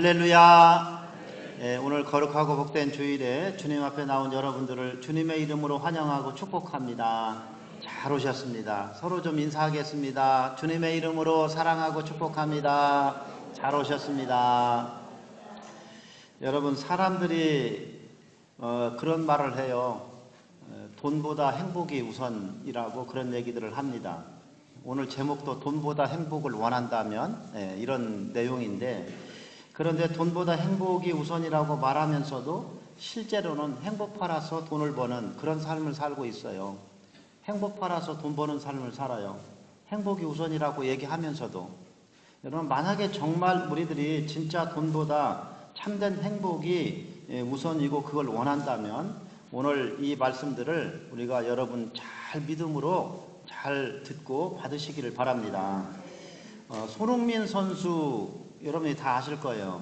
할렐루야. 오늘 거룩하고 복된 주일에 주님 앞에 나온 여러분들을 주님의 이름으로 환영하고 축복합니다. 잘 오셨습니다. 서로 좀 인사하겠습니다. 주님의 이름으로 사랑하고 축복합니다. 잘 오셨습니다. 여러분, 사람들이 그런 말을 해요. 돈보다 행복이 우선이라고 그런 얘기들을 합니다. 오늘 제목도 돈보다 행복을 원한다면 이런 내용인데, 그런데 돈보다 행복이 우선이라고 말하면서도 실제로는 행복 팔아서 돈을 버는 그런 삶을 살고 있어요. 행복 팔아서 돈 버는 삶을 살아요. 행복이 우선이라고 얘기하면서도. 여러분, 만약에 정말 우리들이 진짜 돈보다 참된 행복이 우선이고 그걸 원한다면 오늘 이 말씀들을 우리가 여러분 잘 믿음으로 잘 듣고 받으시기를 바랍니다. 손흥민 선수 여러분이 다 아실 거예요.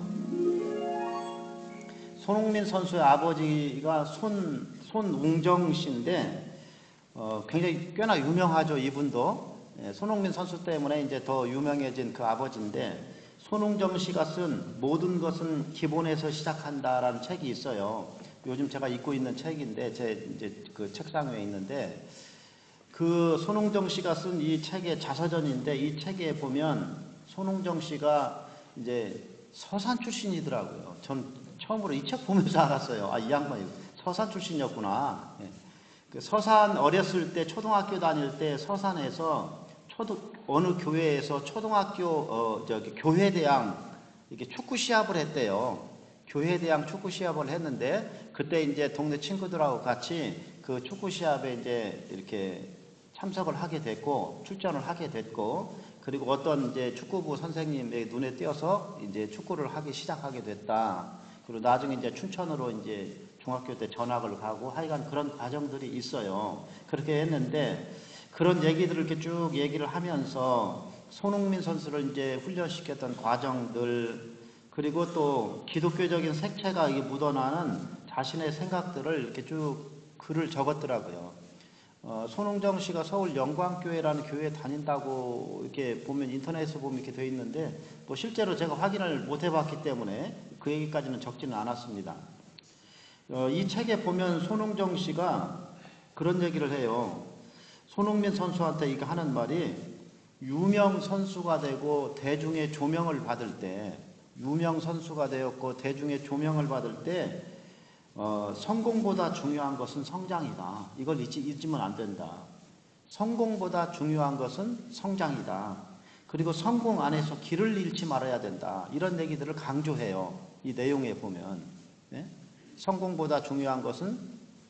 손흥민 선수의 아버지가 손웅정 씨인데 굉장히 꽤나 유명하죠. 이분도 손흥민 선수 때문에 이제 더 유명해진 그 아버지인데, 손웅정 씨가 쓴 모든 것은 기본에서 시작한다라는 책이 있어요. 요즘 제가 읽고 있는 책인데 제 이제 그 책상 위에 있는데, 그 손웅정 씨가 쓴 이 책의 자서전인데, 이 책에 보면 손웅정 씨가 이제 서산 출신이더라고요. 전 처음으로 이 책 보면서 알았어요. 이 양반이 서산 출신이었구나. 그 서산 어렸을 때 초등학교 다닐 때 서산에서 어느 교회에서 초등학교 교회대항 이렇게 축구 시합을 했대요. 교회대항 축구 시합을 했는데, 그때 이제 동네 친구들하고 같이 그 축구 시합에 이제 이렇게 참석을 하게 됐고 출전을 하게 됐고, 그리고 어떤 이제 축구부 선생님의 눈에 띄어서 이제 축구를 하기 시작하게 됐다. 그리고 나중에 이제 춘천으로 이제 중학교 때 전학을 가고 하여간 그런 과정들이 있어요. 그렇게 했는데, 그런 얘기들을 이렇게 쭉 얘기를 하면서 손흥민 선수를 이제 훈련시켰던 과정들, 그리고 또 기독교적인 색채가 묻어나는 자신의 생각들을 이렇게 쭉 글을 적었더라고요. 손흥정 씨가 서울 영광교회라는 교회에 다닌다고 이렇게 보면 인터넷에서 보면 이렇게 되어 있는데, 뭐 실제로 제가 확인을 못 해봤기 때문에 그 얘기까지는 적지는 않았습니다. 이 책에 보면 손흥정 씨가 그런 얘기를 해요. 손흥민 선수한테 이거 하는 말이, 유명 선수가 되고 대중의 조명을 받을 때, 유명 선수가 되었고 대중의 조명을 받을 때 성공보다 중요한 것은 성장이다. 이걸 잊으면 안 된다. 성공보다 중요한 것은 성장이다. 그리고 성공 안에서 길을 잃지 말아야 된다. 이런 얘기들을 강조해요. 이 내용에 보면. 성공보다 중요한 것은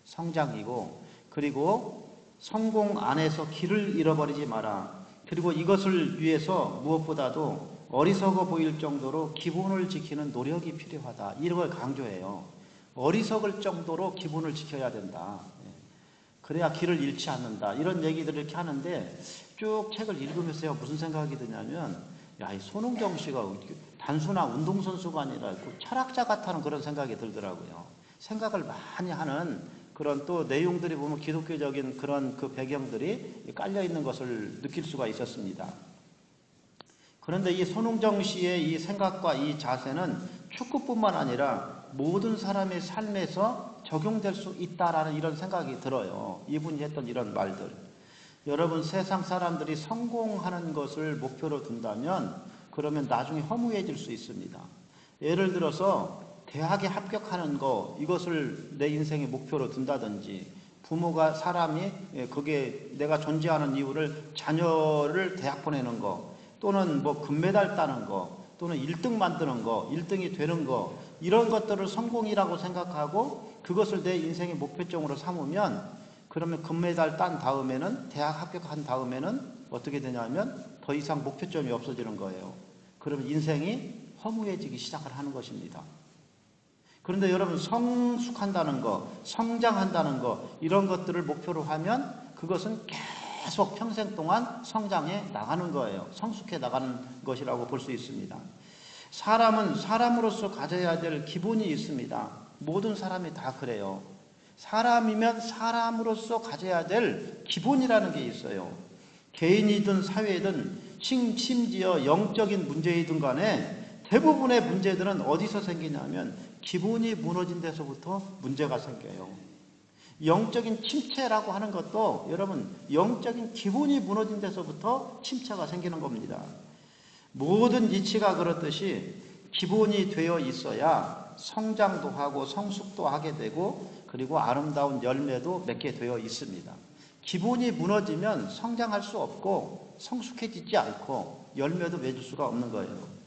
성장이고, 그리고 성공 안에서 길을 잃어버리지 마라. 그리고 이것을 위해서 무엇보다도 어리석어 보일 정도로 기본을 지키는 노력이 필요하다. 이런 걸 강조해요. 어리석을 정도로 기본을 지켜야 된다. 그래야 길을 잃지 않는다. 이런 얘기들을 이렇게 하는데, 쭉 책을 읽으면서 무슨 생각이 드냐면, 이 손흥정 씨가 단순한 운동선수가 아니라 철학자 같다는 그런 생각이 들더라고요. 생각을 많이 하는 그런 또 내용들이 보면 기독교적인 그런 그 배경들이 깔려 있는 것을 느낄 수가 있었습니다. 그런데 이 손흥정 씨의 이 생각과 이 자세는 축구뿐만 아니라 모든 사람의 삶에서 적용될 수 있다라는 이런 생각이 들어요. 이분이 했던 이런 말들. 여러분, 세상 사람들이 성공하는 것을 목표로 둔다면 그러면 나중에 허무해질 수 있습니다. 예를 들어서 대학에 합격하는 거, 이것을 내 인생의 목표로 둔다든지, 부모가 사람이 그게 내가 존재하는 이유를 자녀를 대학 보내는 거, 또는 뭐 금메달 따는 거, 또는 1등 만드는 거, 1등이 되는 거, 이런 것들을 성공이라고 생각하고 그것을 내 인생의 목표점으로 삼으면, 그러면 금메달 딴 다음에는, 대학 합격한 다음에는 어떻게 되냐면 더 이상 목표점이 없어지는 거예요. 그러면 인생이 허무해지기 시작을 하는 것입니다. 그런데 여러분, 성숙한다는 거, 성장한다는 거, 이런 것들을 목표로 하면 그것은 계속 평생 동안 성장해 나가는 거예요. 성숙해 나가는 것이라고 볼 수 있습니다. 사람은 사람으로서 가져야 될 기본이 있습니다. 모든 사람이 다 그래요. 사람이면 사람으로서 가져야 될 기본이라는 게 있어요. 개인이든 사회든 심지어 영적인 문제이든 간에 대부분의 문제들은 어디서 생기냐면 기본이 무너진 데서부터 문제가 생겨요. 영적인 침체라고 하는 것도 여러분 영적인 기본이 무너진 데서부터 침체가 생기는 겁니다. 모든 이치가 그렇듯이 기본이 되어 있어야 성장도 하고 성숙도 하게 되고 그리고 아름다운 열매도 맺게 되어 있습니다. 기본이 무너지면 성장할 수 없고 성숙해지지 않고 열매도 맺을 수가 없는 거예요.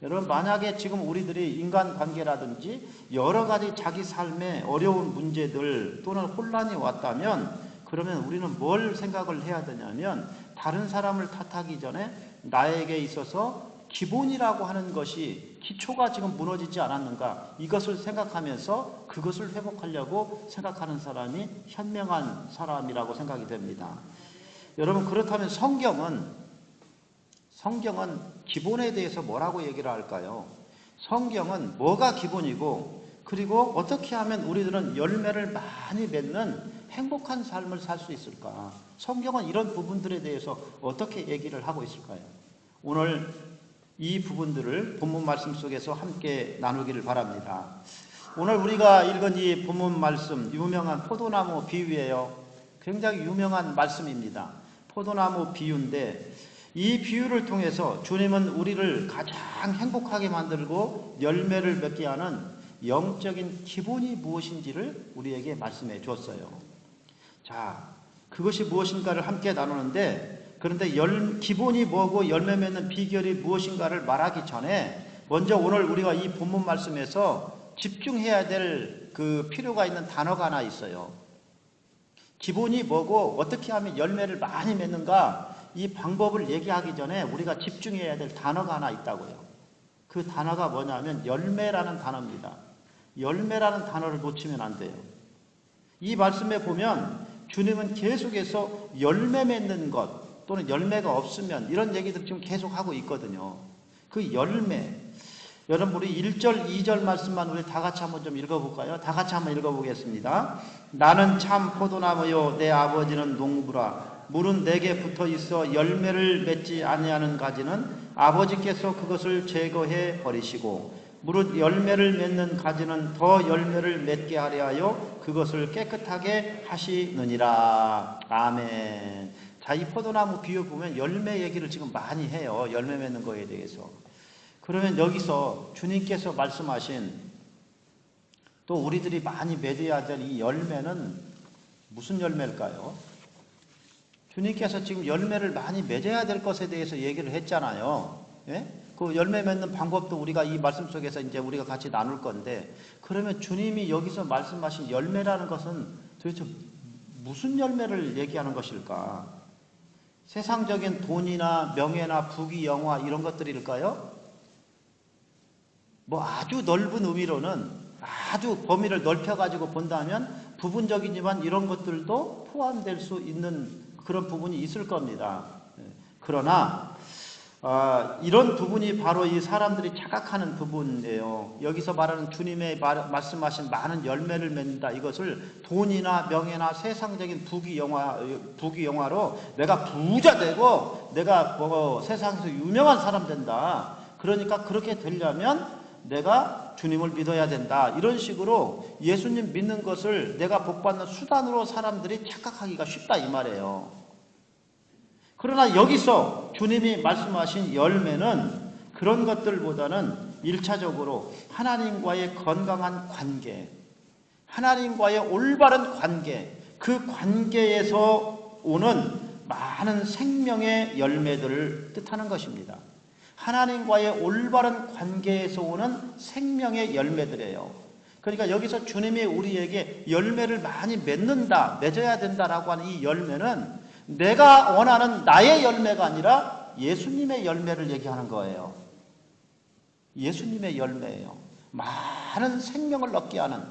여러분 만약에 지금 우리들이 인간관계라든지 여러 가지 자기 삶에 어려운 문제들 또는 혼란이 왔다면 그러면 우리는 뭘 생각을 해야 되냐면 다른 사람을 탓하기 전에 나에게 있어서 기본이라고 하는 것이 기초가 지금 무너지지 않았는가 이것을 생각하면서 그것을 회복하려고 생각하는 사람이 현명한 사람이라고 생각이 됩니다. 여러분 그렇다면 성경은 기본에 대해서 뭐라고 얘기를 할까요? 성경은 뭐가 기본이고 그리고 어떻게 하면 우리들은 열매를 많이 맺는 행복한 삶을 살 수 있을까? 성경은 이런 부분들에 대해서 어떻게 얘기를 하고 있을까요? 오늘 이 부분들을 본문 말씀 속에서 함께 나누기를 바랍니다. 오늘 우리가 읽은 이 본문 말씀 유명한 포도나무 비유예요. 굉장히 유명한 말씀입니다. 포도나무 비유인데 이 비유를 통해서 주님은 우리를 가장 행복하게 만들고 열매를 맺게 하는 영적인 기본이 무엇인지를 우리에게 말씀해 주었어요. 자, 그것이 무엇인가를 함께 나누는데 그런데 기본이 뭐고 열매 맺는 비결이 무엇인가를 말하기 전에 먼저 오늘 우리가 이 본문 말씀에서 집중해야 될 그 필요가 있는 단어가 하나 있어요. 기본이 뭐고 어떻게 하면 열매를 많이 맺는가 이 방법을 얘기하기 전에 우리가 집중해야 될 단어가 하나 있다고요. 그 단어가 뭐냐면 열매라는 단어입니다. 열매라는 단어를 놓치면 안 돼요. 이 말씀에 보면 주님은 계속해서 열매 맺는 것 또는 열매가 없으면 이런 얘기들 지금 계속 하고 있거든요. 그 열매 여러분 우리 1절 2절 말씀만 우리 다 같이 한번 좀 읽어볼까요? 다 같이 한번 읽어보겠습니다. 나는 참 포도나무요 내 아버지는 농부라. 물은 내게 붙어 있어 열매를 맺지 아니하는 가지는 아버지께서 그것을 제거해 버리시고 무릇 열매를 맺는 가지는 더 열매를 맺게 하려 하여 그것을 깨끗하게 하시느니라. 아멘. 자, 이 포도나무 비유 보면 열매 얘기를 지금 많이 해요. 열매 맺는 거에 대해서. 그러면 여기서 주님께서 말씀하신 또 우리들이 많이 맺어야 될 이 열매는 무슨 열매일까요? 주님께서 지금 열매를 많이 맺어야 될 것에 대해서 얘기를 했잖아요. 예? 그 열매 맺는 방법도 우리가 이 말씀 속에서 이제 우리가 같이 나눌 건데 그러면 주님이 여기서 말씀하신 열매라는 것은 도대체 무슨 열매를 얘기하는 것일까? 세상적인 돈이나 명예나 부귀 영화 이런 것들일까요? 뭐 아주 넓은 의미로는 아주 범위를 넓혀가지고 본다면 부분적이지만 이런 것들도 포함될 수 있는 그런 부분이 있을 겁니다. 그러나 이런 부분이 바로 이 사람들이 착각하는 부분이에요. 여기서 말하는 주님의 말씀하신 많은 열매를 맺는다. 이것을 돈이나 명예나 세상적인 부귀영화로 내가 부자 되고 내가 뭐 세상에서 유명한 사람 된다. 그러니까 그렇게 되려면 내가 주님을 믿어야 된다. 이런 식으로 예수님 믿는 것을 내가 복받는 수단으로 사람들이 착각하기가 쉽다 이 말이에요. 그러나 여기서 주님이 말씀하신 열매는 그런 것들보다는 1차적으로 하나님과의 건강한 관계, 하나님과의 올바른 관계, 그 관계에서 오는 많은 생명의 열매들을 뜻하는 것입니다. 하나님과의 올바른 관계에서 오는 생명의 열매들이에요. 그러니까 여기서 주님이 우리에게 열매를 많이 맺어야 된다라고 하는 이 열매는 내가 원하는 나의 열매가 아니라 예수님의 열매를 얘기하는 거예요. 예수님의 열매예요. 많은 생명을 얻게 하는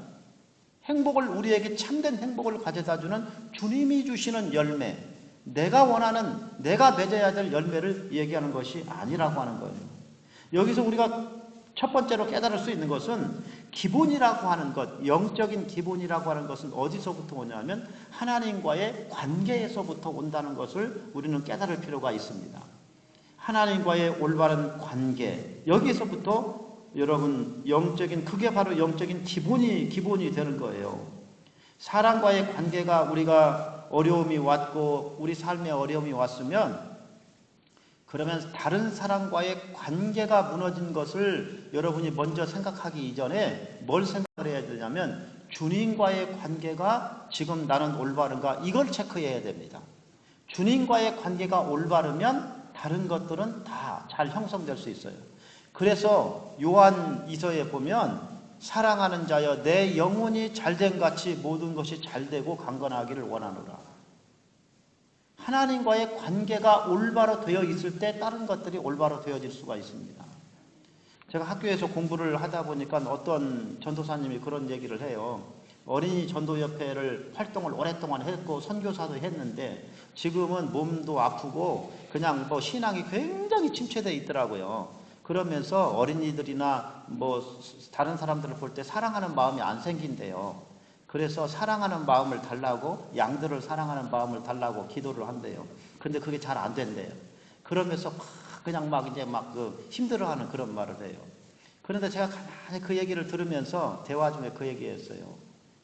행복을 우리에게 참된 행복을 가져다주는 주님이 주시는 열매, 내가 원하는 내가 맺어야 될 열매를 얘기하는 것이 아니라고 하는 거예요. 여기서 우리가 첫 번째로 깨달을 수 있는 것은 기본이라고 하는 것, 영적인 기본이라고 하는 것은 어디서부터 오냐면 하나님과의 관계에서부터 온다는 것을 우리는 깨달을 필요가 있습니다. 하나님과의 올바른 관계, 여기서부터 여러분 그게 바로 영적인 기본이 되는 거예요. 사람과의 관계가 우리가 어려움이 왔고 우리 삶에 어려움이 왔으면 그러면 다른 사람과의 관계가 무너진 것을 여러분이 먼저 생각하기 이전에 뭘 생각을 해야 되냐면 주님과의 관계가 지금 나는 올바른가 이걸 체크해야 됩니다. 주님과의 관계가 올바르면 다른 것들은 다 잘 형성될 수 있어요. 그래서 요한 이서에 보면 사랑하는 자여 내 영혼이 잘된 같이 모든 것이 잘되고 강건하기를 원하노라. 하나님과의 관계가 올바로 되어 있을 때 다른 것들이 올바로 되어질 수가 있습니다. 제가 학교에서 공부를 하다 보니까 어떤 전도사님이 그런 얘기를 해요. 어린이 전도협회를 활동을 오랫동안 했고 선교사도 했는데 지금은 몸도 아프고 그냥 신앙이 굉장히 침체되어 있더라고요. 그러면서 어린이들이나 다른 사람들을 볼 때 사랑하는 마음이 안 생긴대요. 그래서 사랑하는 마음을 달라고 양들을 사랑하는 마음을 달라고 기도를 한대요. 근데 그게 잘 안 된대요. 그러면서 힘들어하는 그런 말을 해요. 그런데 제가 가만히 그 얘기를 들으면서 대화 중에 그 얘기했어요.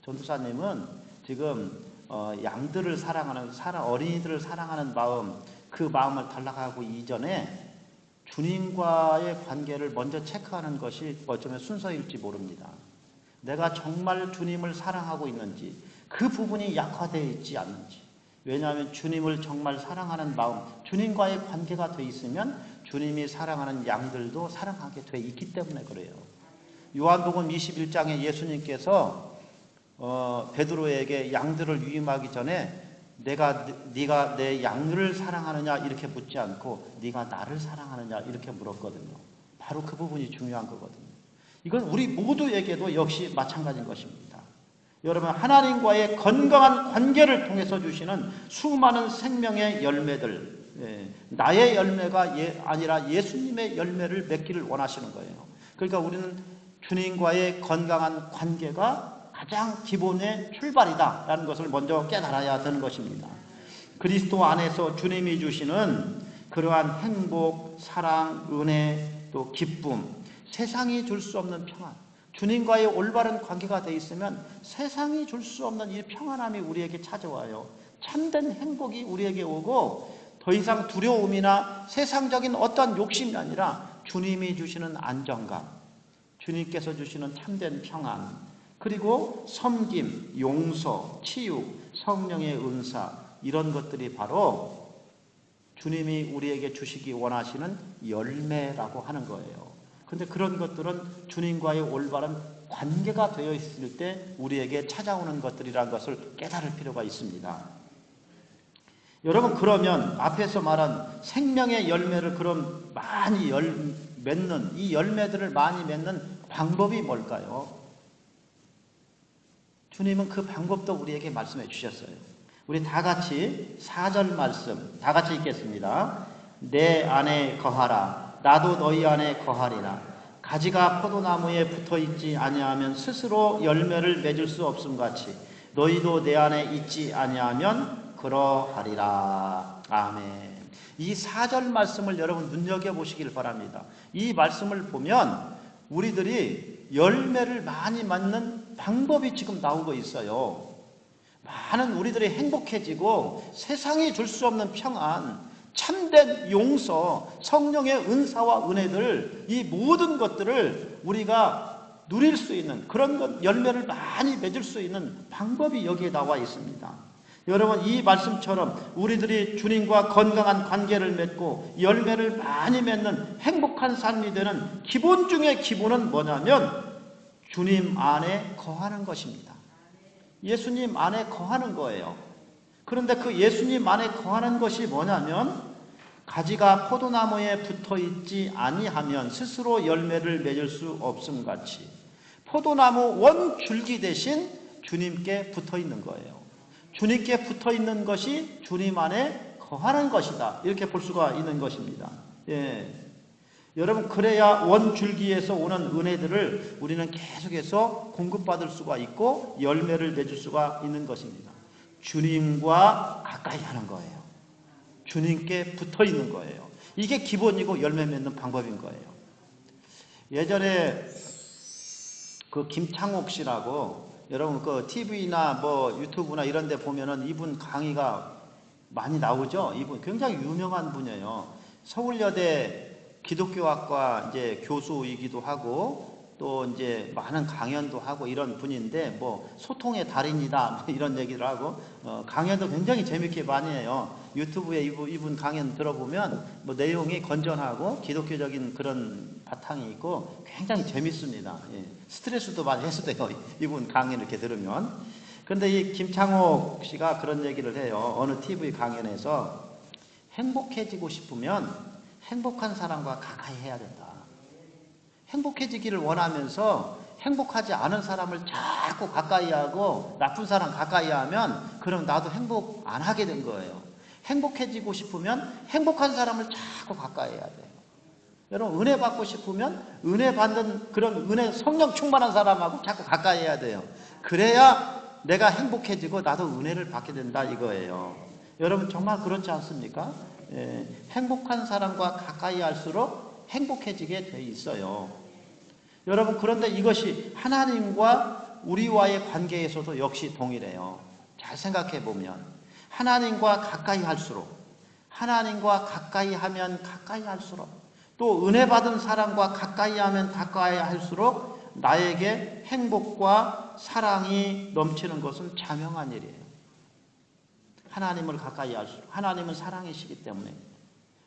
전도사님은 지금 양들을 사랑하는 어린이들을 사랑하는 마음 그 마음을 달라가고 이전에 주님과의 관계를 먼저 체크하는 것이 어쩌면 순서일지 모릅니다. 내가 정말 주님을 사랑하고 있는지 그 부분이 약화되어 있지 않는지. 왜냐하면 주님을 정말 사랑하는 마음 주님과의 관계가 돼 있으면 주님이 사랑하는 양들도 사랑하게 돼 있기 때문에 그래요. 요한복음 21장에 예수님께서 베드로에게 양들을 위임하기 전에 네가 내 양을 사랑하느냐 이렇게 묻지 않고 네가 나를 사랑하느냐 이렇게 물었거든요. 바로 그 부분이 중요한 거거든요. 이건 우리 모두에게도 역시 마찬가지인 것입니다. 여러분 하나님과의 건강한 관계를 통해서 주시는 수많은 생명의 열매들 나의 열매가 아니라 예수님의 열매를 맺기를 원하시는 거예요. 그러니까 우리는 주님과의 건강한 관계가 가장 기본의 출발이다라는 것을 먼저 깨달아야 되는 것입니다. 그리스도 안에서 주님이 주시는 그러한 행복, 사랑, 은혜, 또 기쁨, 세상이 줄 수 없는 평안, 주님과의 올바른 관계가 돼 있으면 세상이 줄 수 없는 이 평안함이 우리에게 찾아와요. 참된 행복이 우리에게 오고 더 이상 두려움이나 세상적인 어떤 욕심이 아니라 주님이 주시는 안정감, 주님께서 주시는 참된 평안, 그리고 섬김, 용서, 치유, 성령의 은사 이런 것들이 바로 주님이 우리에게 주시기 원하시는 열매라고 하는 거예요. 그런데 그런 것들은 주님과의 올바른 관계가 되어 있을 때 우리에게 찾아오는 것들이라는 것을 깨달을 필요가 있습니다. 여러분 그러면 앞에서 말한 생명의 열매를 그럼 많이 맺는 이 열매들을 많이 맺는 방법이 뭘까요? 주님은 그 방법도 우리에게 말씀해 주셨어요. 우리 다 같이 4절 말씀 다 같이 읽겠습니다. 내 안에 거하라. 나도 너희 안에 거하리라. 가지가 포도나무에 붙어있지 아니하면 스스로 열매를 맺을 수 없음같이 너희도 내 안에 있지 아니하면 그러하리라. 아멘. 이 4절 말씀을 여러분 눈여겨보시길 바랍니다. 이 말씀을 보면 우리들이 열매를 많이 맺는 방법이 지금 나오고 있어요. 많은 우리들이 행복해지고 세상이 줄 수 없는 평안, 참된 용서, 성령의 은사와 은혜들 이 모든 것들을 우리가 누릴 수 있는 그런 열매를 많이 맺을 수 있는 방법이 여기에 나와 있습니다. 여러분 이 말씀처럼 우리들이 주님과 건강한 관계를 맺고 열매를 많이 맺는 행복한 삶이 되는 기본 중의 기본은 뭐냐면 주님 안에 거하는 것입니다. 예수님 안에 거하는 거예요. 그런데 그 예수님 안에 거하는 것이 뭐냐면 가지가 포도나무에 붙어있지 아니하면 스스로 열매를 맺을 수 없음같이 포도나무 원줄기 대신 주님께 붙어있는 거예요. 주님께 붙어있는 것이 주님 안에 거하는 것이다. 이렇게 볼 수가 있는 것입니다. 여러분 그래야 원줄기에서 오는 은혜들을 우리는 계속해서 공급받을 수가 있고 열매를 맺을 수가 있는 것입니다. 주님과 가까이 하는 거예요. 주님께 붙어 있는 거예요. 이게 기본이고 열매 맺는 방법인 거예요. 예전에 그 김창옥 씨라고 여러분 그 TV나 뭐 유튜브나 이런 데 보면은 이분 강의가 많이 나오죠. 이분 굉장히 유명한 분이에요. 서울여대 기독교학과 이제 교수이기도 하고 또 이제 많은 강연도 하고 이런 분인데 뭐 소통의 달인이다 이런 얘기를 하고 강연도 굉장히 재밌게 많이 해요. 유튜브에 이분 강연 들어보면 뭐 내용이 건전하고 기독교적인 그런 바탕이 있고 굉장히 재밌습니다. 예. 스트레스도 많이 해소돼요. 이분 강연 이렇게 들으면. 근데 이 김창옥 씨가 그런 얘기를 해요. 어느 TV 강연에서 행복해지고 싶으면 행복한 사람과 가까이 해야 된다. 행복해지기를 원하면서 행복하지 않은 사람을 자꾸 가까이 하고 나쁜 사람 가까이 하면 그럼 나도 행복 안 하게 된 거예요. 행복해지고 싶으면 행복한 사람을 자꾸 가까이 해야 돼요. 여러분 은혜 받고 싶으면 은혜 받는 그런 은혜 성령 충만한 사람하고 자꾸 가까이 해야 돼요. 그래야 내가 행복해지고 나도 은혜를 받게 된다 이거예요. 여러분 정말 그렇지 않습니까? 예, 행복한 사람과 가까이 할수록 행복해지게 돼 있어요. 여러분 그런데 이것이 하나님과 우리와의 관계에서도 역시 동일해요. 잘 생각해 보면 하나님과 가까이 할수록 하나님과 가까이 하면 가까이 할수록 또 은혜 받은 사람과 가까이 하면 가까이 할수록 나에게 행복과 사랑이 넘치는 것은 자명한 일이에요. 하나님을 가까이 할수록 하나님은 사랑이시기 때문에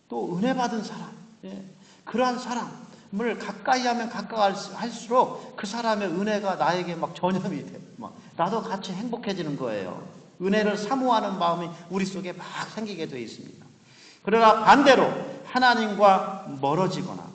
또 은혜 받은 사람 그러한 사람을 가까이 하면 가까이 할수록 그 사람의 은혜가 나에게 막 전염이 돼. 막 나도 같이 행복해지는 거예요. 은혜를 사모하는 마음이 우리 속에 막 생기게 되어 있습니다. 그러나 반대로 하나님과 멀어지거나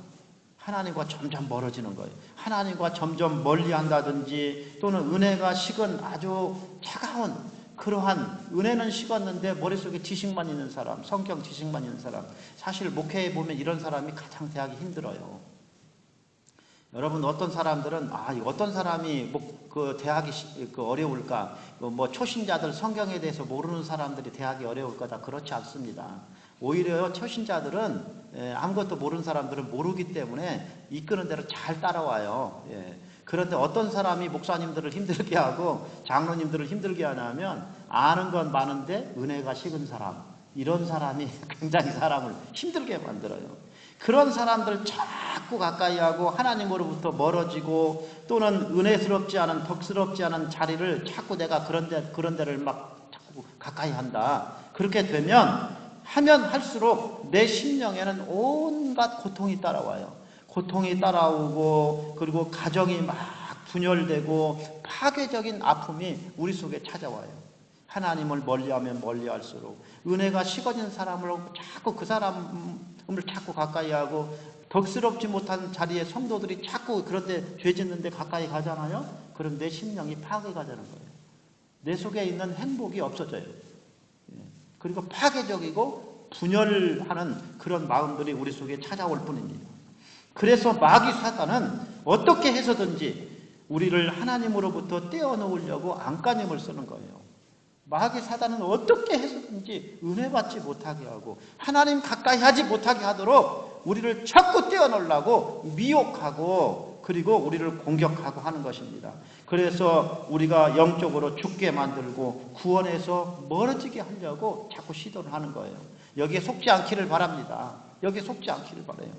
하나님과 점점 멀어지는 거예요. 하나님과 점점 멀리한다든지 또는 은혜가 식은 아주 차가운 그러한 은혜는 식었는데 머릿속에 지식만 있는 사람, 성경 지식만 있는 사람 사실 목회에 보면 이런 사람이 가장 대하기 힘들어요. 여러분 어떤 사람들은 어떤 사람이 그 대하기 어려울까? 뭐 초신자들 성경에 대해서 모르는 사람들이 대하기 어려울까? 다 그렇지 않습니다. 오히려 초신자들은 아무것도 모르는 사람들은 모르기 때문에 이끄는 대로 잘 따라와요. 예. 그런데 어떤 사람이 목사님들을 힘들게 하고 장로님들을 힘들게 하냐면 아는 건 많은데 은혜가 식은 사람 이런 사람이 굉장히 사람을 힘들게 만들어요. 그런 사람들 자꾸 가까이 하고 하나님으로부터 멀어지고 또는 은혜스럽지 않은 덕스럽지 않은 자리를 자꾸 내가 그런 데를 막 자꾸 가까이 한다. 그렇게 되면 하면 할수록 내 심령에는 온갖 고통이 따라와요. 고통이 따라오고 그리고 가정이 막 분열되고 파괴적인 아픔이 우리 속에 찾아와요. 하나님을 멀리하면 멀리할수록 은혜가 식어진 사람을 자꾸 그 사람을 자꾸 가까이 하고 덕스럽지 못한 자리에 성도들이 자꾸 그런데 죄 짓는데 가까이 가잖아요. 그럼 내 심령이 파괴가 되는 거예요. 내 속에 있는 행복이 없어져요. 그리고 파괴적이고 분열하는 그런 마음들이 우리 속에 찾아올 뿐입니다. 그래서 마귀 사단은 어떻게 해서든지 우리를 하나님으로부터 떼어놓으려고 안간힘을 쓰는 거예요. 마귀 사단은 어떻게 해서든지 은혜 받지 못하게 하고 하나님 가까이 하지 못하게 하도록 우리를 자꾸 떼어놓으려고 미혹하고 그리고 우리를 공격하고 하는 것입니다. 그래서 우리가 영적으로 죽게 만들고 구원에서 멀어지게 하려고 자꾸 시도를 하는 거예요. 여기에 속지 않기를 바랍니다. 여기에 속지 않기를 바라요.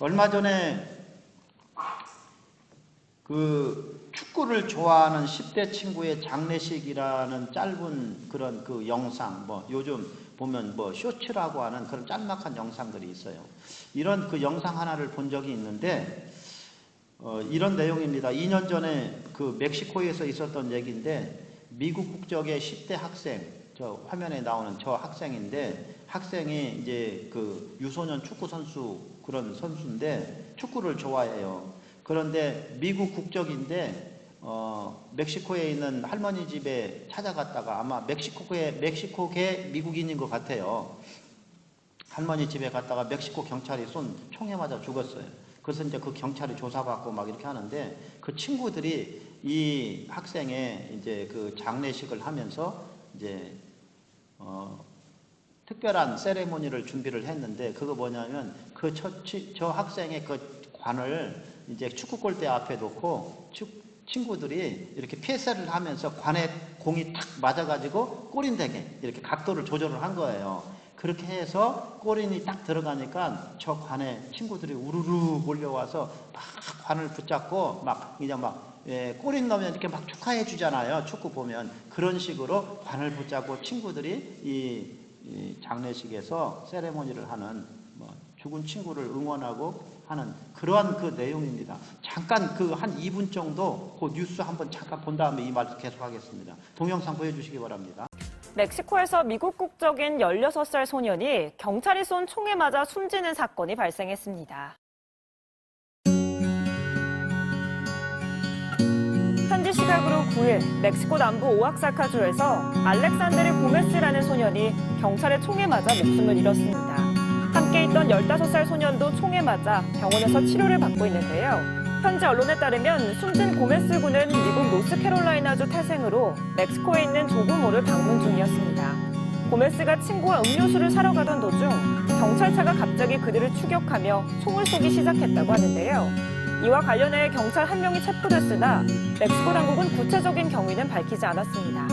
얼마 전에 그 축구를 좋아하는 10대 친구의 장례식이라는 짧은 그런 그 영상, 뭐 요즘 보면 뭐 쇼츠라고 하는 그런 짤막한 영상들이 있어요. 이런 그 영상 하나를 본 적이 있는데 이런 내용입니다. 2년 전에 그 멕시코에서 있었던 얘기인데 미국 국적의 10대 학생, 저 화면에 나오는 저 학생인데 학생이 이제 그 유소년 축구 선수 그런 선수인데 축구를 좋아해요. 그런데 미국 국적인데 멕시코에 있는 할머니 집에 찾아갔다가 아마 멕시코계 미국인인 것 같아요. 할머니 집에 갔다가 멕시코 경찰이 쏜 총에 맞아 죽었어요. 그래서 이제 그 경찰이 조사받고 막 이렇게 하는데 그 친구들이 이 학생의 이제 그 장례식을 하면서 이제 특별한 세레모니를 준비를 했는데 그거 뭐냐면 저 학생의 그 관을 이제 축구 골대 앞에 놓고 친구들이 이렇게 패스를 하면서 관에 공이 탁 맞아가지고 골인되게 이렇게 각도를 조절을 한 거예요. 그렇게 해서 골인이 딱 들어가니까 저 관에 친구들이 우르르 몰려와서 막 관을 붙잡고 막 그냥 막 골인 넣으면 이렇게 막 축하해 주잖아요. 축구 보면 그런 식으로 관을 붙잡고 친구들이 이 장례식에서 세레모니를 하는 뭐 죽은 친구를 응원하고 하는 그러한 그 내용입니다. 잠깐 그 한 2분 정도 그 뉴스 한번 잠깐 본 다음에 이 말씀 계속하겠습니다. 동영상 보여주시기 바랍니다. 멕시코에서 미국 국적인 16살 소년이 경찰이 쏜 총에 맞아 숨지는 사건이 발생했습니다. 현지 시각으로 9일 멕시코 남부 오아사카주에서 알렉산데르 고메스라는 소년이 경찰의 총에 맞아 목숨을 잃었습니다. 함께 있던 15살 소년도 총에 맞아 병원에서 치료를 받고 있는데요. 현지 언론에 따르면 숨진 고메스 군은 미국 노스캐롤라이나주 태생으로 멕시코에 있는 조그모를 방문 중이었습니다. 고메스가 친구와 음료수를 사러 가던 도중 경찰차가 갑자기 그들을 추격하며 총을 쏘기 시작했다고 하는데요. 이와 관련해 경찰 1명이 체포됐으나 멕시코 당국은 구체적인 경위는 밝히지 않았습니다.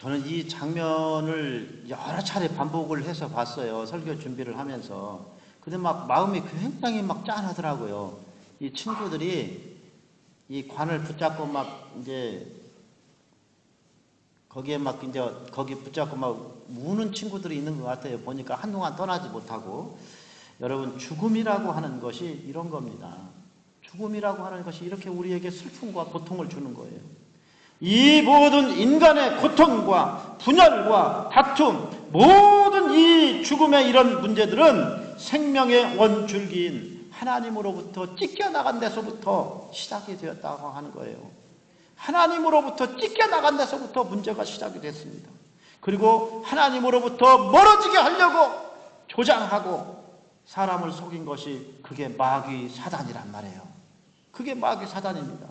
저는 이 장면을 여러 차례 반복을 해서 봤어요. 설교 준비를 하면서. 근데 막 마음이 굉장히 막 짠하더라고요. 이 친구들이 이 관을 붙잡고 막 이제 거기에 막 이제 거기 붙잡고 막 우는 친구들이 있는 것 같아요. 보니까 한동안 떠나지 못하고. 여러분, 죽음이라고 하는 것이 이런 겁니다. 죽음이라고 하는 것이 이렇게 우리에게 슬픔과 고통을 주는 거예요. 이 모든 인간의 고통과 분열과 다툼, 모든 이 죽음의 이런 문제들은 생명의 원줄기인 하나님으로부터 찢겨나간 데서부터 시작이 되었다고 하는 거예요. 하나님으로부터 찢겨나간 데서부터 문제가 시작이 됐습니다. 그리고 하나님으로부터 멀어지게 하려고 조장하고 사람을 속인 것이 그게 마귀 사단이란 말이에요. 그게 마귀 사단입니다.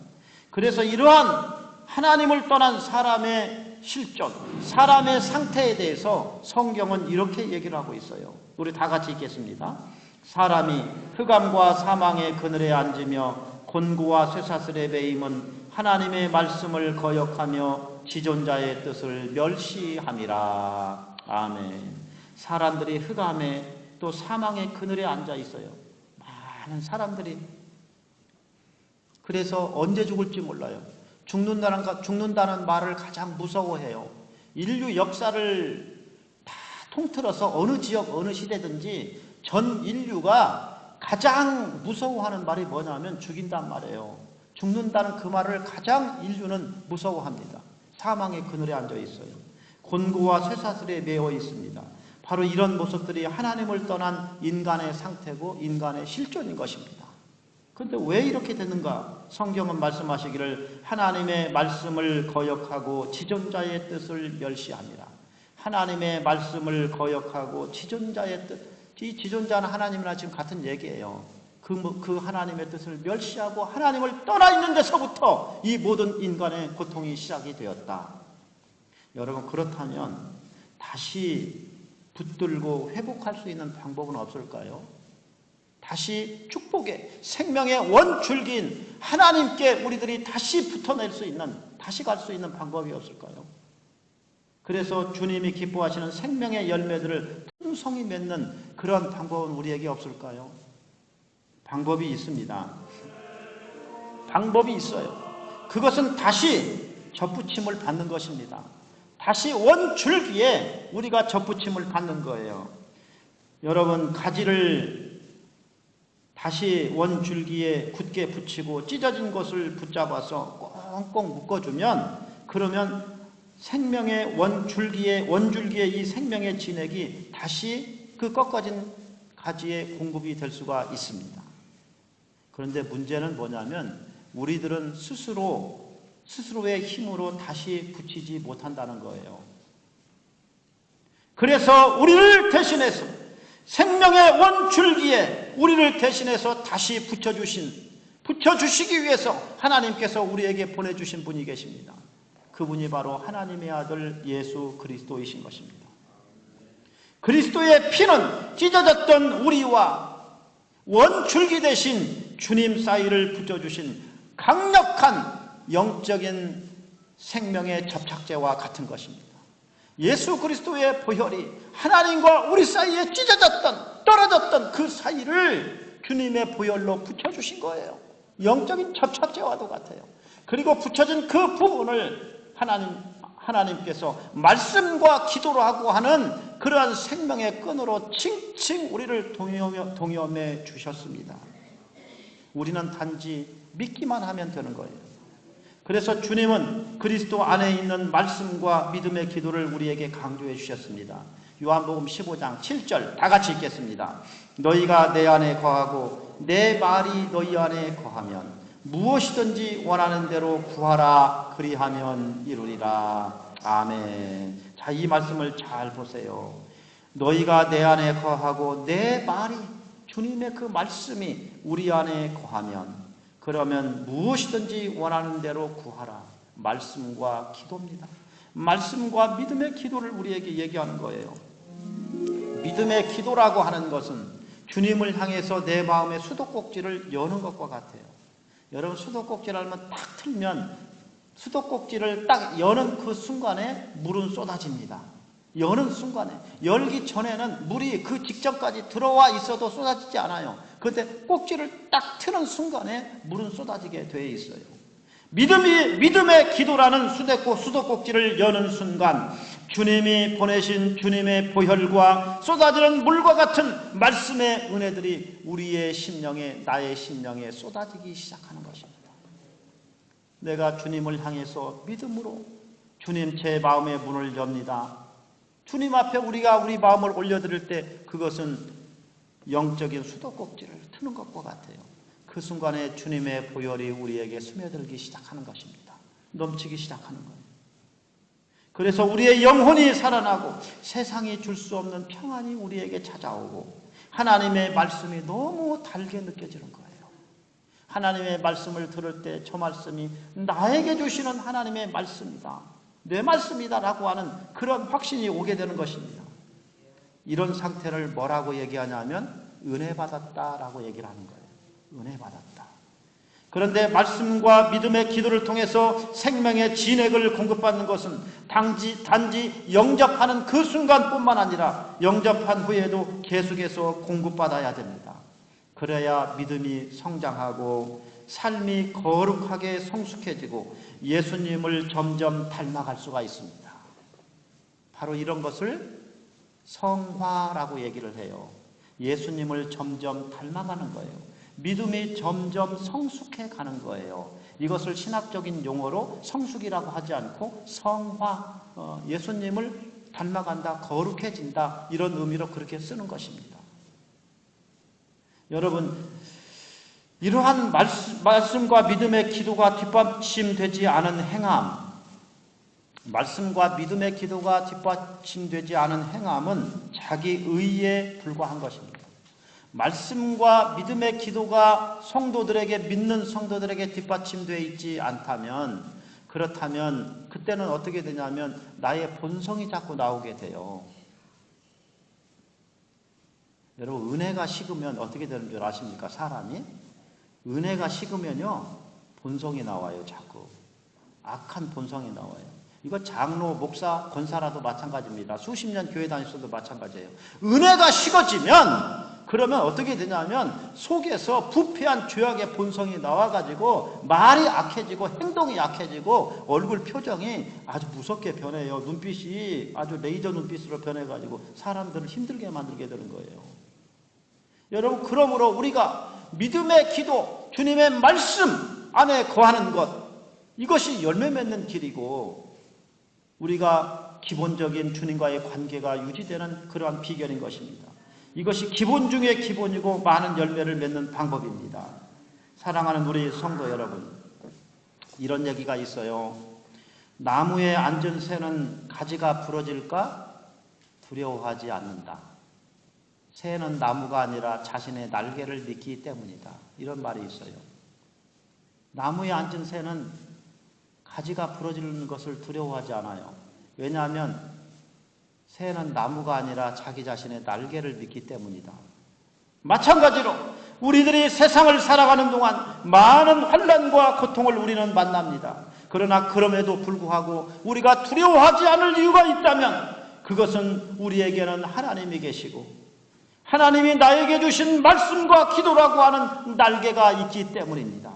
그래서 이러한 하나님을 떠난 사람의 실존, 사람의 상태에 대해서 성경은 이렇게 얘기를 하고 있어요. 우리 다 같이 읽겠습니다. 사람이 흑암과 사망의 그늘에 앉으며 곤고와 쇠사슬에 매임은 하나님의 말씀을 거역하며 지존자의 뜻을 멸시함이라. 아멘. 사람들이 흑암에 또 사망의 그늘에 앉아 있어요. 많은 사람들이. 그래서 언제 죽을지 몰라요. 죽는다는 말을 가장 무서워해요. 인류 역사를 다 통틀어서 어느 지역, 어느 시대든지 전 인류가 가장 무서워하는 말이 뭐냐면 죽인단 말이에요. 죽는다는 그 말을 가장 인류는 무서워합니다. 사망의 그늘에 앉아 있어요. 곤고와 쇠사슬에 매어 있습니다. 바로 이런 모습들이 하나님을 떠난 인간의 상태고 인간의 실존인 것입니다. 그런데 왜 이렇게 됐는가? 성경은 말씀하시기를 하나님의 말씀을 거역하고 지존자의 뜻을 멸시합니다. 하나님의 말씀을 거역하고 지존자의 뜻, 이 지존자는 하나님이나 지금 같은 얘기예요. 그 하나님의 뜻을 멸시하고 하나님을 떠나 있는 데서부터 이 모든 인간의 고통이 시작이 되었다. 여러분, 그렇다면 다시 붙들고 회복할 수 있는 방법은 없을까요? 다시 축복의 생명의 원줄기인 하나님께 우리들이 다시 붙어낼 수 있는, 다시 갈 수 있는 방법이 없을까요? 그래서 주님이 기뻐하시는 생명의 열매들을 풍성히 맺는 그런 방법은 우리에게 없을까요? 방법이 있습니다. 방법이 있어요. 그것은 다시 접붙임을 받는 것입니다. 다시 원줄기에 우리가 접붙임을 받는 거예요. 여러분, 가지를 다시 원줄기에 굳게 붙이고 찢어진 것을 붙잡아서 꽁꽁 묶어주면, 그러면 생명의 원줄기에 이 생명의 진액이 다시 그 꺾어진 가지에 공급이 될 수가 있습니다. 그런데 문제는 뭐냐면 우리들은 스스로의 힘으로 다시 붙이지 못한다는 거예요. 그래서 우리를 대신해서 생명의 원줄기에 우리를 대신해서 다시 붙여주시기 위해서 하나님께서 우리에게 보내주신 분이 계십니다. 그분이 바로 하나님의 아들 예수 그리스도이신 것입니다. 그리스도의 피는 찢어졌던 우리와 원줄기 대신 주님 사이를 붙여주신 강력한 영적인 생명의 접착제와 같은 것입니다. 예수 그리스도의 보혈이 하나님과 우리 사이에 찢어졌던, 떨어졌던 그 사이를 주님의 보혈로 붙여주신 거예요. 영적인 접착제와도 같아요. 그리고 붙여진 그 부분을 하나님께서 말씀과 기도로 하고 하는 그러한 생명의 끈으로 칭칭 우리를 동여매 주셨습니다. 우리는 단지 믿기만 하면 되는 거예요. 그래서 주님은 그리스도 안에 있는 말씀과 믿음의 기도를 우리에게 강조해 주셨습니다. 요한복음 15장 7절 다 같이 읽겠습니다. 너희가 내 안에 거하고 내 말이 너희 안에 거하면 무엇이든지 원하는 대로 구하라, 그리하면 이루리라. 아멘. 자, 이 말씀을 잘 보세요. 너희가 내 안에 거하고 내 말이, 주님의 그 말씀이 우리 안에 거하면, 그러면 무엇이든지 원하는 대로 구하라. 말씀과 기도입니다. 말씀과 믿음의 기도를 우리에게 얘기하는 거예요. 믿음의 기도라고 하는 것은 주님을 향해서 내 마음의 수도꼭지를 여는 것과 같아요. 여러분, 수도꼭지를 하면 딱 틀면 수도꼭지를 딱 여는 그 순간에 물은 쏟아집니다. 여는 순간에, 열기 전에는 물이 그 직전까지 들어와 있어도 쏟아지지 않아요. 그런데 꼭지를 딱 트는 순간에 물은 쏟아지게 되어 있어요. 믿음의 기도라는 수도꼭지를 여는 순간 주님이 보내신 주님의 보혈과 쏟아지는 물과 같은 말씀의 은혜들이 우리의 심령에, 나의 심령에 쏟아지기 시작하는 것입니다. 내가 주님을 향해서 믿음으로 주님 제 마음의 문을 엽니다. 주님 앞에 우리가 우리 마음을 올려드릴 때 그것은 영적인 수도꼭지를 트는 것과 같아요. 그 순간에 주님의 보혈이 우리에게 스며들기 시작하는 것입니다. 넘치기 시작하는 거예요. 그래서 우리의 영혼이 살아나고 세상이 줄 수 없는 평안이 우리에게 찾아오고 하나님의 말씀이 너무 달게 느껴지는 거예요. 하나님의 말씀을 들을 때 저 말씀이 나에게 주시는 하나님의 말씀이다, 내 말씀이다 라고 하는 그런 확신이 오게 되는 것입니다. 이런 상태를 뭐라고 얘기하냐면 은혜 받았다라고 얘기를 하는 거예요. 은혜 받았다. 그런데 말씀과 믿음의 기도를 통해서 생명의 진액을 공급받는 것은 단지 영접하는 그 순간뿐만 아니라 영접한 후에도 계속해서 공급받아야 됩니다. 그래야 믿음이 성장하고 삶이 거룩하게 성숙해지고 예수님을 점점 닮아갈 수가 있습니다. 바로 이런 것을 성화라고 얘기를 해요. 예수님을 점점 닮아가는 거예요. 믿음이 점점 성숙해 가는 거예요. 이것을 신학적인 용어로 성숙이라고 하지 않고 성화, 예수님을 닮아간다, 거룩해진다, 이런 의미로 그렇게 쓰는 것입니다. 여러분, 이러한 말씀과 믿음의 기도가 뒷받침되지 않은 행함, 말씀과 믿음의 기도가 뒷받침되지 않은 행함은 자기 의에 불과한 것입니다. 말씀과 믿음의 기도가 성도들에게, 믿는 성도들에게 뒷받침되어 있지 않다면, 그렇다면 그때는 어떻게 되냐면 나의 본성이 자꾸 나오게 돼요. 여러분, 은혜가 식으면 어떻게 되는 줄 아십니까? 사람이 은혜가 식으면요 본성이 나와요. 자꾸 악한 본성이 나와요. 이거 장로, 목사, 권사라도 마찬가지입니다. 수십 년 교회 다녔어도 마찬가지예요. 은혜가 식어지면 그러면 어떻게 되냐면 속에서 부패한 죄악의 본성이 나와가지고 말이 악해지고 행동이 약해지고 얼굴 표정이 아주 무섭게 변해요. 눈빛이 아주 레이저 눈빛으로 변해가지고 사람들을 힘들게 만들게 되는 거예요. 여러분, 그러므로 우리가 믿음의 기도, 주님의 말씀 안에 거하는 것, 이것이 열매 맺는 길이고 우리가 기본적인 주님과의 관계가 유지되는 그러한 비결인 것입니다. 이것이 기본 중에 기본이고 많은 열매를 맺는 방법입니다. 사랑하는 우리 성도 여러분, 이런 얘기가 있어요. 나무에 앉은 새는 가지가 부러질까 두려워하지 않는다. 새는 나무가 아니라 자신의 날개를 믿기 때문이다. 이런 말이 있어요. 나무에 앉은 새는 가지가 부러지는 것을 두려워하지 않아요. 왜냐하면 새는 나무가 아니라 자기 자신의 날개를 믿기 때문이다. 마찬가지로 우리들이 세상을 살아가는 동안 많은 환난과 고통을 우리는 만납니다. 그러나 그럼에도 불구하고 우리가 두려워하지 않을 이유가 있다면 그것은 우리에게는 하나님이 계시고 하나님이 나에게 주신 말씀과 기도라고 하는 날개가 있기 때문입니다.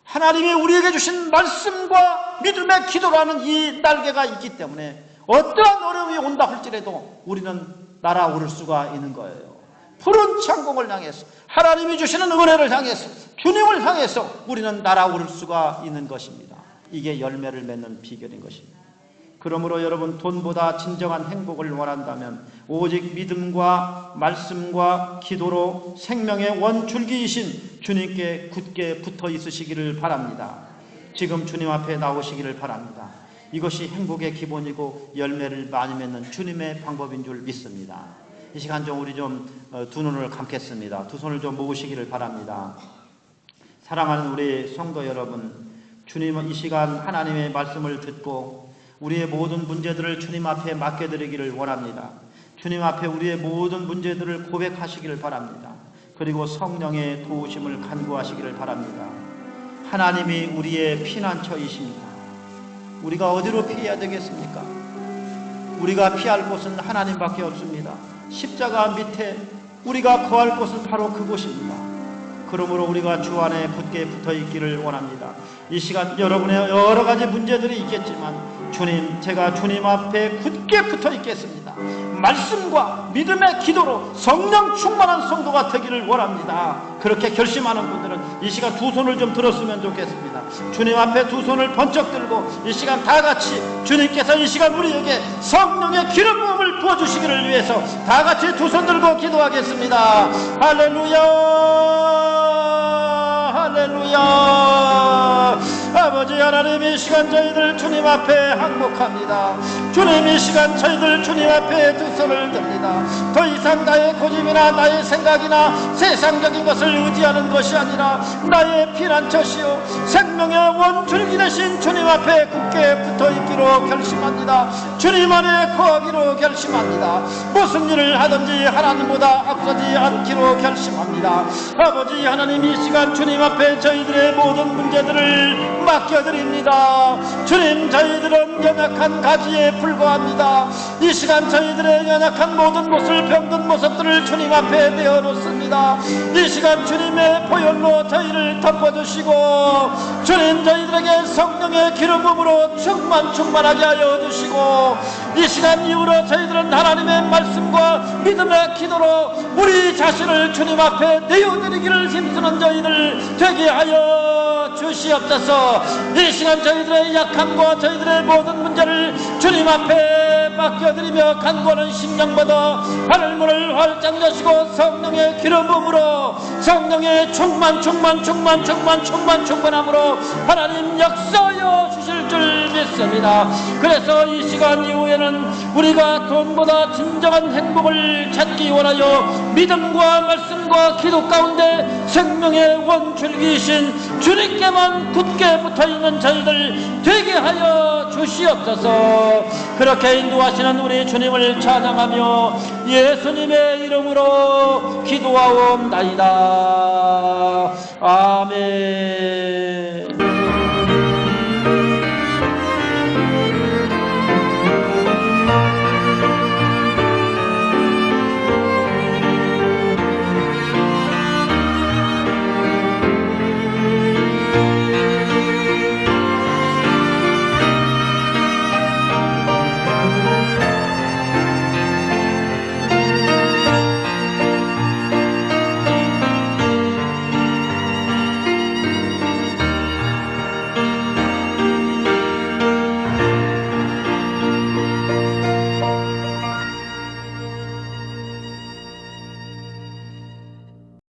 하나님이 우리에게 주신 말씀과 믿음의 기도라는 이 날개가 있기 때문에 어떠한 어려움이 온다 할지라도 우리는 날아오를 수가 있는 거예요. 푸른 창공을 향해서 하나님이 주시는 은혜를 향해서 주님을 향해서 우리는 날아오를 수가 있는 것입니다. 이게 열매를 맺는 비결인 것입니다. 그러므로 여러분, 돈보다 진정한 행복을 원한다면 오직 믿음과 말씀과 기도로 생명의 원줄기이신 주님께 굳게 붙어 있으시기를 바랍니다. 지금 주님 앞에 나오시기를 바랍니다. 이것이 행복의 기본이고 열매를 많이 맺는 주님의 방법인 줄 믿습니다. 이 시간 좀 우리 두 눈을 감겠습니다. 두 손을 좀 모으시기를 바랍니다. 사랑하는 우리 성도 여러분, 주님은 이 시간 하나님의 말씀을 듣고 우리의 모든 문제들을 주님 앞에 맡겨드리기를 원합니다. 주님 앞에 우리의 모든 문제들을 고백하시기를 바랍니다. 그리고 성령의 도우심을 간구하시기를 바랍니다. 하나님이 우리의 피난처이십니다. 우리가 어디로 피해야 되겠습니까? 우리가 피할 곳은 하나님밖에 없습니다. 십자가 밑에 우리가 거할 곳은 바로 그곳입니다. 그러므로 우리가 주 안에 굳게 붙어 있기를 원합니다. 이 시간 여러분의 여러 가지 문제들이 있겠지만 주님, 제가 주님 앞에 굳게 붙어 있겠습니다. 말씀과 믿음의 기도로 성령 충만한 성도가 되기를 원합니다. 그렇게 결심하는 분들은 이 시간 두 손을 좀 들었으면 좋겠습니다. 주님 앞에 두 손을 번쩍 들고 이 시간 다 같이 주님께서 이 시간 우리에게 성령의 기름 부음을 부어주시기를 위해서 다 같이 두 손 들고 기도하겠습니다. 할렐루야, 할렐루야. 아버지 하나님, 이 시간 저희들 주님 앞에 항복합니다. 주님, 이 시간 저희들 주님 앞에 두 손을 듭니다. 더 이상 나의 고집이나 나의 생각이나 세상적인 것을 의지하는 것이 아니라 나의 피난처시요 생명의 원줄기 되신 주님 앞에 굳게 붙어있기로 결심합니다. 주님 안에 거하기로 결심합니다. 무슨 일을 하든지 하나님보다 앞서지 않기로 결심합니다. 아버지 하나님, 이 시간 주님 앞에 저희들의 모든 문제들을 맡겨드립니다. 주님, 저희들은 연약한 가지에 불과합니다. 이 시간 저희들의 연약한 모든 것을 병든 모습들을 주님 앞에 내어놓습니다. 이 시간 주님의 보혈로 저희를 덮어주시고 주님, 저희들에게 성령의 기름 부음으로 충만하게 하여 주시고 이 시간 이후로 저희들은 하나님의 말씀과 믿음의 기도로 우리 자신을 주님 앞에 내어드리기를 힘쓰는 저희들 되게 하여 주시옵소서. 이 시간 저희들의 약함과 저희들의 모든 문제를 주님 앞에 맡겨드리며 간구하는 심령보다 하늘문을 활짝 여시고 성령의 기름 부음으로 성령의 충만함으로 하나님 역사하여 주실 줄 믿습니다. 믿습니다. 그래서 이 시간 이후에는 우리가 돈보다 진정한 행복을 찾기 원하여 믿음과 말씀과 기도 가운데 생명의 원줄기이신 주님께만 굳게 붙어있는 저희들 되게 하여 주시옵소서. 그렇게 인도하시는 우리 주님을 찬양하며 예수님의 이름으로 기도하옵나이다. 아멘.